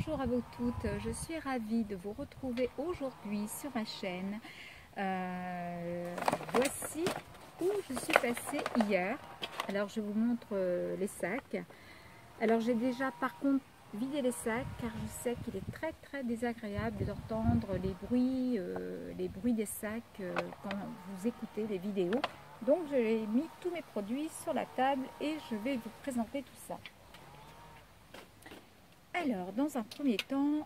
Bonjour à vous toutes, je suis ravie de vous retrouver aujourd'hui sur ma chaîne. Voici où je suis passée hier. Alors je vous montre les sacs. Alors j'ai déjà par contre vidé les sacs car je sais qu'il est très désagréable d'entendre les bruits des sacs quand vous écoutez les vidéos. Donc j'ai mis tous mes produits sur la table et je vais vous présenter tout ça. Alors, dans un premier temps,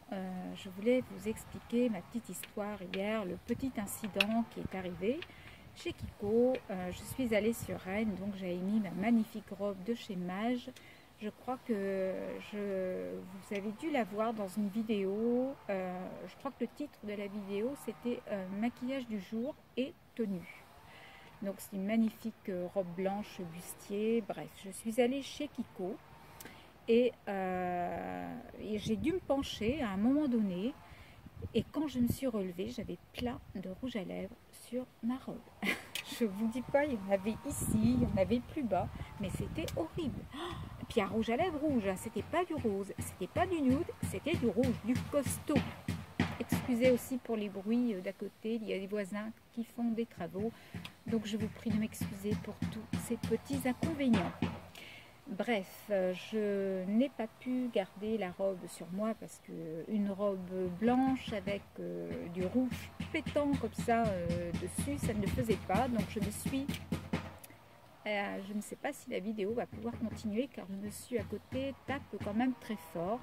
je voulais vous expliquer ma petite histoire hier, le petit incident qui est arrivé chez Kiko. Je suis allée sur Rennes, donc j'avais mis ma magnifique robe de chez Mage. Je crois que vous avez dû la voir dans une vidéo. Je crois que le titre de la vidéo, c'était maquillage du jour et tenue. Donc c'est une magnifique robe blanche bustier. Bref, je suis allée chez Kiko. Et j'ai dû me pencher à un moment donné, et quand je me suis relevée, j'avais plein de rouge à lèvres sur ma robe. Je vous dis pas, il y en avait ici, il y en avait plus bas, mais c'était horrible. Et puis un rouge à lèvres rouge, c'était pas du rose, c'était pas du nude, c'était du rouge, du costaud. Excusez aussi pour les bruits d'à côté, il y a des voisins qui font des travaux, donc je vous prie de m'excuser pour tous ces petits inconvénients. Bref, je n'ai pas pu garder la robe sur moi parce que une robe blanche avec du rouge pétant comme ça dessus, ça ne le faisait pas. Donc je me suis... je ne sais pas si la vidéo va pouvoir continuer car le monsieur à côté tape quand même très fort.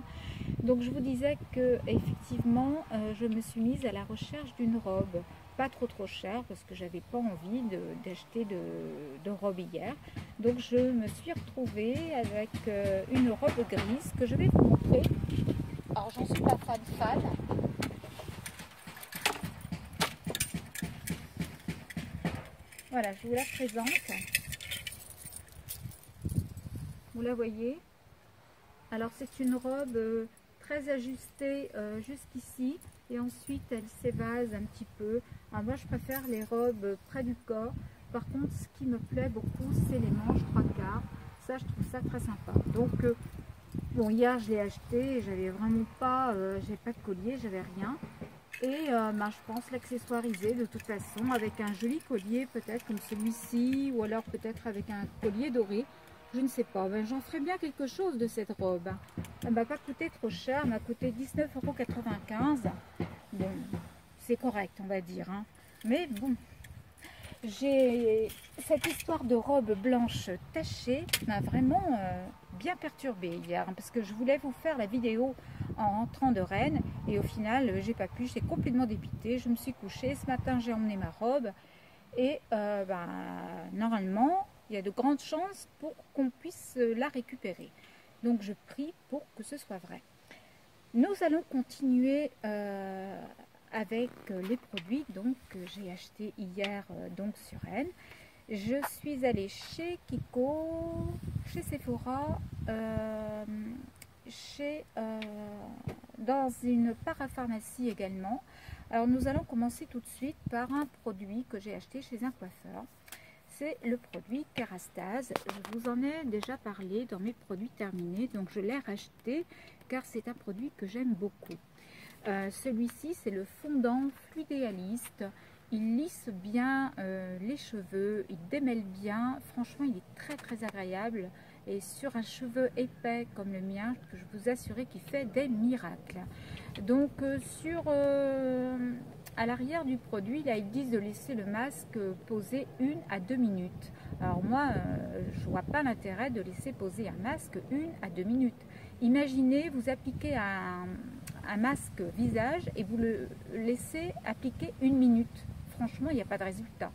Donc je vous disais que effectivement je me suis mise à la recherche d'une robe. Pas trop chère parce que j'avais pas envie d'acheter de robe hier. Donc je me suis retrouvée avec une robe grise que je vais vous montrer. Alors j'en suis pas fan. Voilà, je vous la présente. Vous la voyez. Alors c'est une robe très ajustée jusqu'ici. Et ensuite, elle s'évase un petit peu. Alors moi, je préfère les robes près du corps. Par contre, ce qui me plaît beaucoup, c'est les manches 3/4. Ça, je trouve ça très sympa. Donc, bon, hier, je l'ai acheté. J'avais vraiment pas, j'ai pas de collier, j'avais rien. Et je pense l'accessoiriser de toute façon avec un joli collier, peut-être comme celui-ci, ou alors peut-être avec un collier doré. Je ne sais pas, j'en ferai bien quelque chose de cette robe. Elle ne m'a pas coûté trop cher, elle m'a coûté 19,95 €. Bon, c'est correct, on va dire. Hein. Mais bon, j'ai cette histoire de robe blanche tachée m'a vraiment bien perturbée hier. Parce que je voulais vous faire la vidéo en rentrant de Rennes. Et au final, j'ai pas pu, j'étais complètement dépitée. Je me suis couchée, ce matin j'ai emmené ma robe. Et normalement... il y a de grandes chances pour qu'on puisse la récupérer. Donc je prie pour que ce soit vrai. Nous allons continuer avec les produits que j'ai achetés hier donc sur Rennes. Je suis allée chez Kiko, chez Sephora, dans une parapharmacie également. Alors nous allons commencer tout de suite par un produit que j'ai acheté chez un coiffeur. C'est le produit Kérastase. Je vous en ai déjà parlé dans mes produits terminés, donc je l'ai racheté car c'est un produit que j'aime beaucoup. Celui-ci, c'est le fondant Fluidéaliste. Il lisse bien les cheveux, il démêle bien. Franchement, il est très agréable. Et sur un cheveu épais comme le mien, je peux vous assurer qu'il fait des miracles. Donc à l'arrière du produit, là, ils disent de laisser le masque poser 1 à 2 minutes. Alors moi, je vois pas l'intérêt de laisser poser un masque 1 à 2 minutes. Imaginez, vous appliquez un masque visage et vous le laissez appliquer 1 minute. Franchement, il n'y a pas de résultat.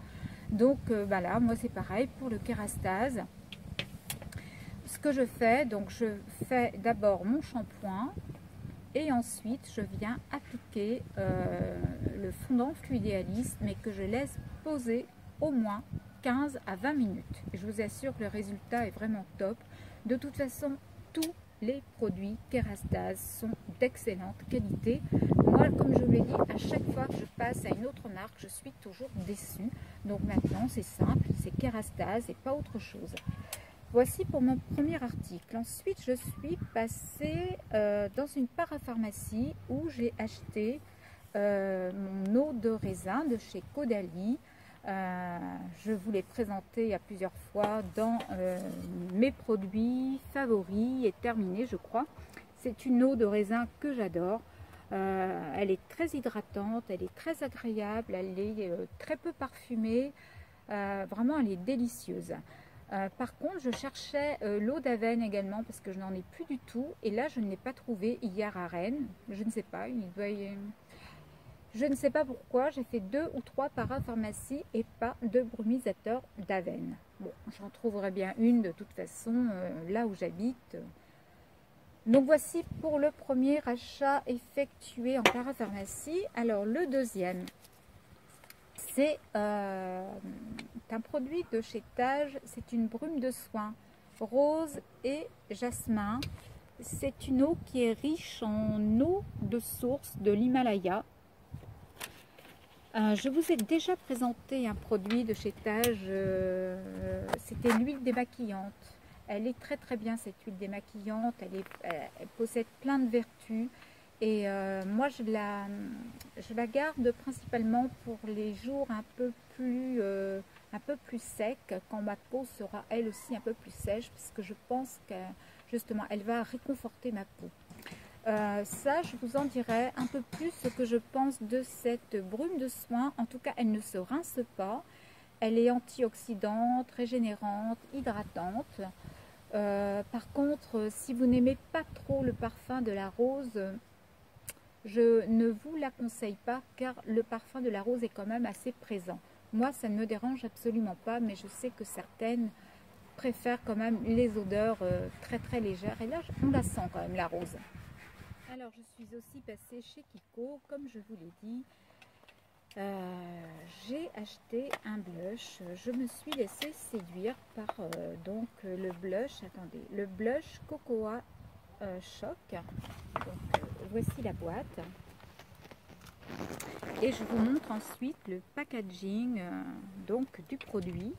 Donc là, moi c'est pareil pour le Kérastase. Ce que je fais, donc je fais d'abord mon shampoing. Et ensuite, je viens appliquer le fondant Fluidéaliste, mais que je laisse poser au moins 15 à 20 minutes. Et je vous assure que le résultat est vraiment top. De toute façon, tous les produits Kérastase sont d'excellente qualité. Moi, comme je vous l'ai dit, à chaque fois que je passe à une autre marque, je suis toujours déçue. Donc maintenant, c'est simple, c'est Kérastase et pas autre chose. voici pour mon premier article. Ensuite, je suis passée dans une parapharmacie où j'ai acheté mon eau de raisin de chez Caudalie. Je vous l'ai présenté à plusieurs fois dans mes produits favoris et terminés, je crois. C'est une eau de raisin que j'adore. Elle est très hydratante, elle est très agréable, elle est très peu parfumée. Vraiment, elle est délicieuse. Par contre, je cherchais l'eau d'Avène également parce que je n'en ai plus du tout. Et là, je ne l'ai pas trouvé hier à Rennes. Je ne sais pas, je ne sais pas pourquoi. J'ai fait 2 ou 3 parapharmacies et pas de brumisateur d'Avène. Bon, j'en trouverai bien une de toute façon là où j'habite. Donc voici pour le premier achat effectué en parapharmacie. Alors le deuxième, c'est un produit de chez Tage, c'est une brume de soin rose et jasmin. C'est une eau qui est riche en eau de source de l'Himalaya. Je vous ai déjà présenté un produit de chez Tage, c'était l'huile démaquillante. Elle est très très bien cette huile démaquillante, elle possède plein de vertus. Et moi je la garde principalement pour les jours un peu plus secs, quand ma peau sera elle aussi un peu plus sèche, parce que je pense que justement elle va réconforter ma peau. Ça, je vous en dirai un peu plus ce que je pense de cette brume de soin. En tout cas, elle ne se rince pas, elle est antioxydante, régénérante, hydratante. Par contre, si vous n'aimez pas trop le parfum de la rose, je ne vous la conseille pas, car le parfum de la rose est quand même assez présent. Moi, ça ne me dérange absolument pas, mais je sais que certaines préfèrent quand même les odeurs très très légères. Et là, on la sent quand même, la rose. Alors, je suis aussi passée chez Kiko, comme je vous l'ai dit. J'ai acheté un blush. Je me suis laissée séduire par donc le blush. Attendez, le blush Cocoa Choc. Donc, voici la boîte. Et je vous montre ensuite le packaging donc du produit.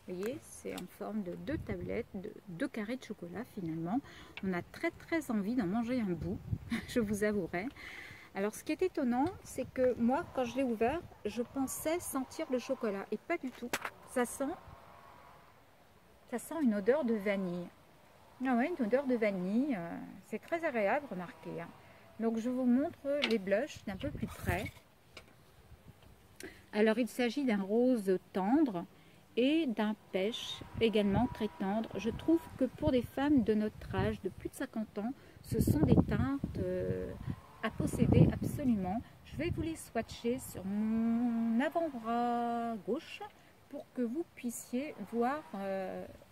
Vous voyez, c'est en forme de 2 tablettes, de 2 carrés de chocolat finalement. On a très très envie d'en manger un bout, je vous avouerai. Alors ce qui est étonnant, c'est que moi quand je l'ai ouvert, je pensais sentir le chocolat et pas du tout. Ça sent une odeur de vanille. Ah ouais, une odeur de vanille, c'est très agréable, remarquez. Hein. Donc je vous montre les blushs d'un peu plus près. Alors il s'agit d'un rose tendre et d'un pêche également très tendre. Je trouve que pour des femmes de notre âge, de plus de 50 ans, ce sont des teintes à posséder absolument. Je vais vous les swatcher sur mon avant-bras gauche pour que vous puissiez voir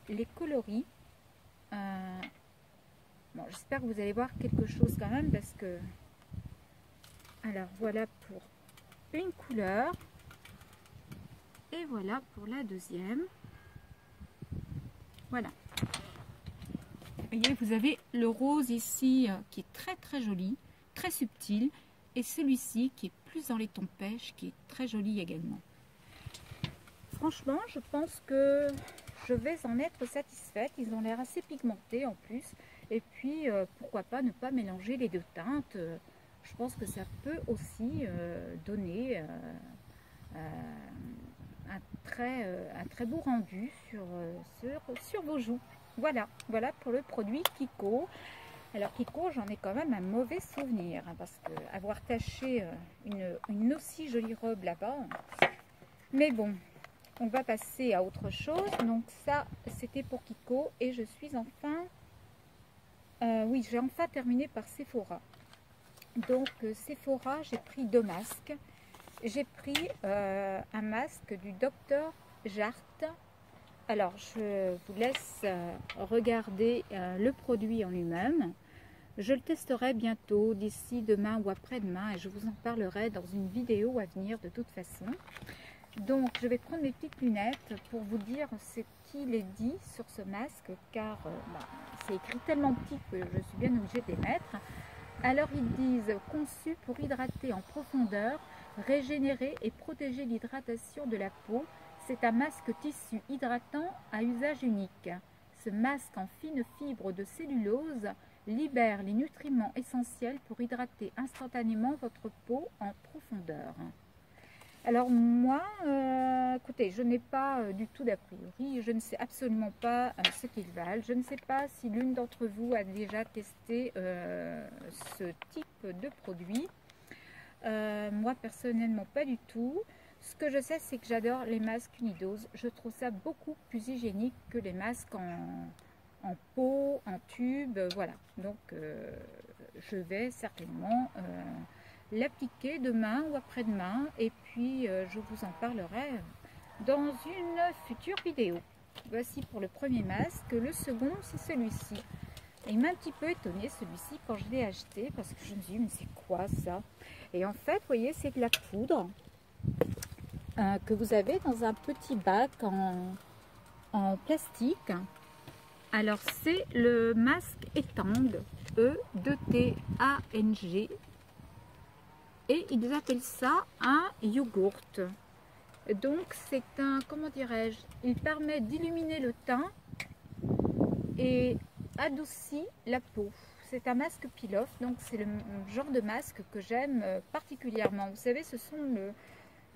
les coloris. Bon, j'espère que vous allez voir quelque chose quand même parce que... Alors voilà pour une couleur. Et voilà pour la deuxième. Voilà. Vous voyez, vous avez le rose ici qui est très très joli, très subtil. Et celui-ci qui est plus dans les tons pêche, qui est très joli également. Franchement, je pense que je vais en être satisfaite. Ils ont l'air assez pigmentés en plus. Et puis, pourquoi pas ne pas mélanger les 2 teintes. Je pense que ça peut aussi donner un très beau rendu sur vos joues. Voilà pour le produit Kiko. Alors Kiko, j'en ai quand même un mauvais souvenir, hein, parce que avoir taché une aussi jolie robe là-bas. Mais bon, on va passer à autre chose. Donc ça, c'était pour Kiko. Et je suis enfin... oui, j'ai enfin terminé par Sephora. Donc Sephora, j'ai pris 2 masques. J'ai pris un masque du Dr Jart. Alors, je vous laisse regarder le produit en lui-même. Je le testerai bientôt, d'ici demain ou après-demain, et je vous en parlerai dans une vidéo à venir de toute façon. Donc, je vais prendre mes petites lunettes pour vous dire ce qu'il est dit sur ce masque, car c'est écrit tellement petit que je suis bien obligée de les mettre. Alors, ils disent « Conçu pour hydrater en profondeur, régénérer et protéger l'hydratation de la peau. C'est un masque tissu hydratant à usage unique. Ce masque en fine fibre de cellulose libère les nutriments essentiels pour hydrater instantanément votre peau en profondeur. Alors moi, écoutez, je n'ai pas du tout d'a priori, je ne sais absolument pas ce qu'ils valent. Je ne sais pas si l'une d'entre vous a déjà testé ce type de produit. Moi personnellement pas du tout. Ce que je sais, c'est que j'adore les masques unidose. Je trouve ça beaucoup plus hygiénique que les masques en pot, en tube, voilà. Donc je vais certainement l'appliquer demain ou après-demain, et puis je vous en parlerai dans une future vidéo. Voici pour le premier masque. Le second, c'est celui-ci. Il m'a un petit peu étonné celui-ci quand je l'ai acheté, parce que je me suis dit, mais c'est quoi ça? Et en fait, vous voyez, c'est de la poudre que vous avez dans un petit bac en plastique. Alors c'est le masque Etang, E-2-T-A-N-G, et ils appellent ça un yogourt. Donc c'est un, comment dirais-je, il permet d'illuminer le teint et adoucit la peau. C'est un masque peel-off, donc c'est le genre de masque que j'aime particulièrement. Vous savez, ce sont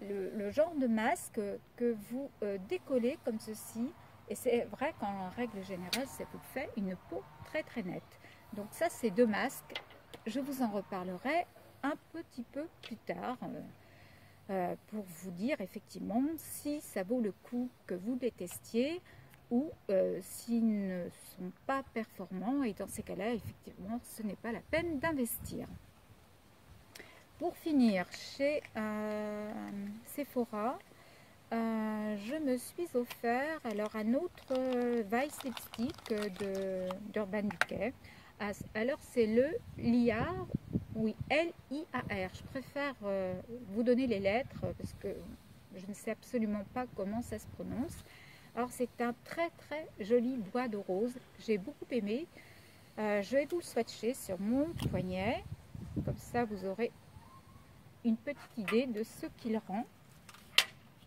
le genre de masque que vous décollez comme ceci, et c'est vrai qu'en règle générale ça vous fait une peau très très nette. Donc ça, c'est deux masques, je vous en reparlerai un petit peu plus tard pour vous dire effectivement si ça vaut le coup que vous les testiez ou s'ils ne sont pas performants, et dans ces cas-là effectivement ce n'est pas la peine d'investir. Pour finir, chez Sephora, je me suis offert alors un autre Vice Lipstick d'Urban Decay. Alors c'est le Liar, oui, L-I-A-R. Je préfère vous donner les lettres parce que je ne sais absolument pas comment ça se prononce. Alors c'est un très très joli bois de rose, j'ai beaucoup aimé. Je vais vous le swatcher sur mon poignet, comme ça vous aurez une petite idée de ce qu'il rend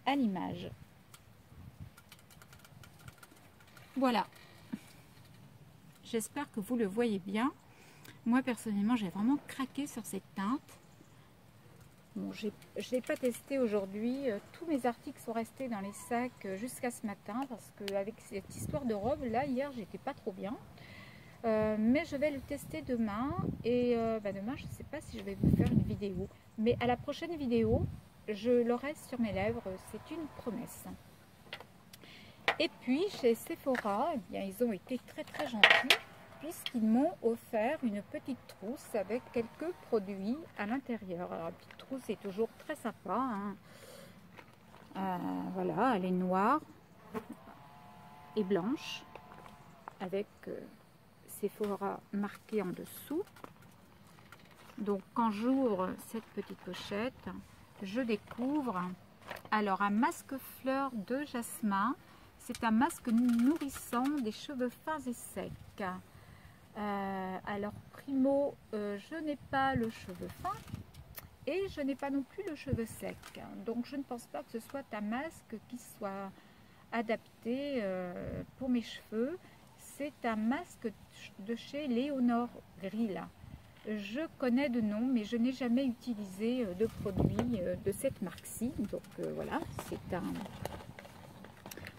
à l'image. Voilà, j'espère que vous le voyez bien. Moi personnellement j'ai vraiment craqué sur cette teinte. Bon, je n'ai pas testé aujourd'hui, tous mes articles sont restés dans les sacs jusqu'à ce matin, parce qu'avec cette histoire de robe là, hier j'étais pas trop bien. Mais je vais le tester demain, et demain je ne sais pas si je vais vous faire une vidéo, mais à la prochaine vidéo je l'aurai sur mes lèvres, c'est une promesse. Et puis chez Sephora, eh bien, ils ont été très très gentils, puisqu'ils m'ont offert une petite trousse avec quelques produits à l'intérieur. Alors la petite trousse est toujours très sympa, hein. Voilà, elle est noire et blanche avec Sephora marqué en dessous. Donc quand j'ouvre cette petite pochette, je découvre alors un masque fleur de jasmin. C'est un masque nourrissant des cheveux fins et secs. Alors primo, je n'ai pas le cheveu fin et je n'ai pas non plus le cheveu sec. Donc je ne pense pas que ce soit un masque qui soit adapté pour mes cheveux. C'est un masque de chez Léonore Grill. Je connais de nom, mais je n'ai jamais utilisé de produit de cette marque-ci. Donc voilà, c'est un...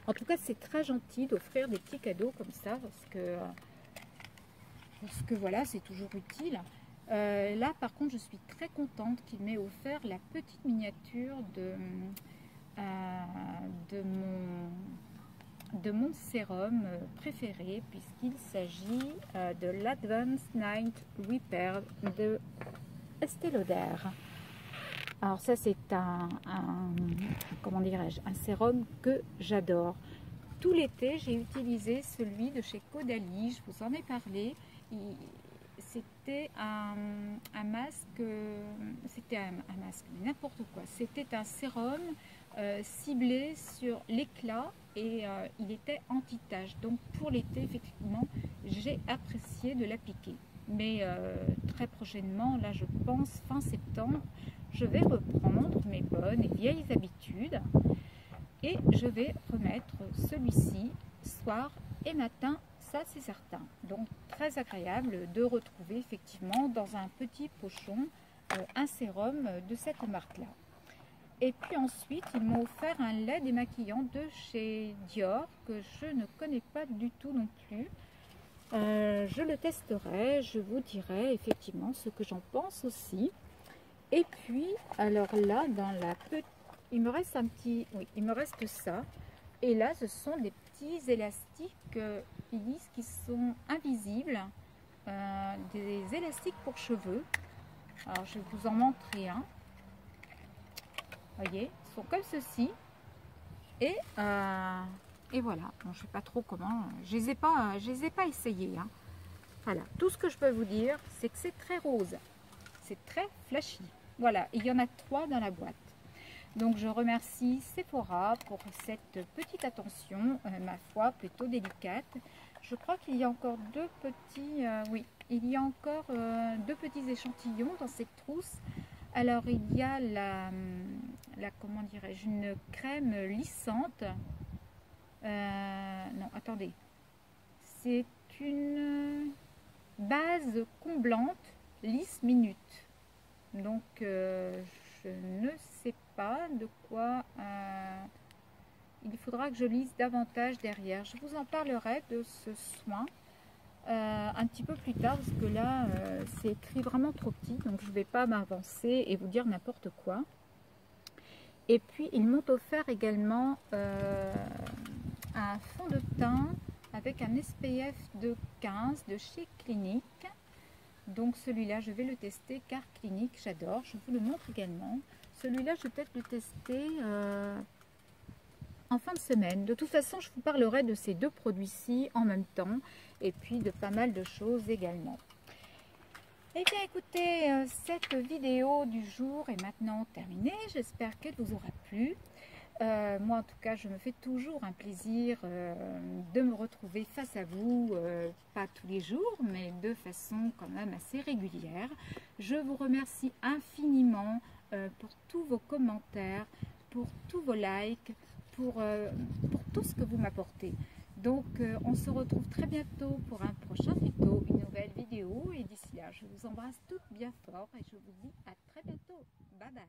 En tout cas, c'est très gentil d'offrir des petits cadeaux comme ça, parce que voilà, c'est toujours utile. Là, par contre, je suis très contente qu'il m'ait offert la petite miniature de mon sérum préféré, puisqu'il s'agit de l'Advanced Night Repair de Estée Lauder. Alors ça, c'est comment dirais-je, un sérum que j'adore. Tout l'été, j'ai utilisé celui de chez Caudalie, je vous en ai parlé. C'était un masque, n'importe quoi. C'était un sérum ciblé sur l'éclat, et il était anti-tache. Donc pour l'été, effectivement, j'ai apprécié de l'appliquer. Mais très prochainement, là je pense fin septembre, je vais reprendre mes bonnes et vieilles habitudes et je vais remettre celui-ci soir et matin, ça c'est certain. Donc très agréable de retrouver effectivement dans un petit pochon un sérum de cette marque-là. Et puis ensuite, ils m'ont offert un lait démaquillant de chez Dior que je ne connais pas du tout non plus. Je le testerai, je vous dirai effectivement ce que j'en pense aussi. Et puis, alors là, dans la petite, il me reste un petit, oui, il me reste ça. Et là, ce sont des petits élastiques, ils disent qu'ils sont invisibles, des élastiques pour cheveux. Alors, je vais vous en montrer un. Voyez, ils sont comme ceci. Et voilà. Bon, je ne sais pas trop comment. Je les ai pas essayés. Hein. Voilà. Tout ce que je peux vous dire, c'est que c'est très rose. C'est très flashy. Voilà. Il y en a 3 dans la boîte. Donc, je remercie Sephora pour cette petite attention, ma foi, plutôt délicate. Je crois qu'il y a encore 2 petits. Oui, il y a encore 2 petits échantillons dans cette trousse. Alors, il y a la comment dirais-je, une crème lissante. Non, attendez. C'est une base comblante lisse minute. Donc, je ne sais pas de quoi. Il faudra que je lise davantage derrière. Je vous en parlerai de ce soin un petit peu plus tard parce que là c'est écrit vraiment trop petit, donc je ne vais pas m'avancer et vous dire n'importe quoi. Et puis ils m'ont offert également un fond de teint avec un SPF de 15 de chez Clinique. Donc celui-là je vais le tester car Clinique j'adore, je vous le montre également. Celui-là je vais peut-être le tester en fin de semaine. De toute façon, je vous parlerai de ces 2 produits-ci en même temps et puis de pas mal de choses également. Eh bien, écoutez, cette vidéo du jour est maintenant terminée. J'espère qu'elle vous aura plu. Moi, en tout cas, je me fais toujours un plaisir de me retrouver face à vous, pas tous les jours, mais de façon quand même assez régulière. Je vous remercie infiniment pour tous vos commentaires, pour tous vos likes, pour tout ce que vous m'apportez. Donc on se retrouve très bientôt pour un prochain tuto, une nouvelle vidéo, et d'ici là je vous embrasse toutes bien fort et je vous dis à très bientôt. Bye bye.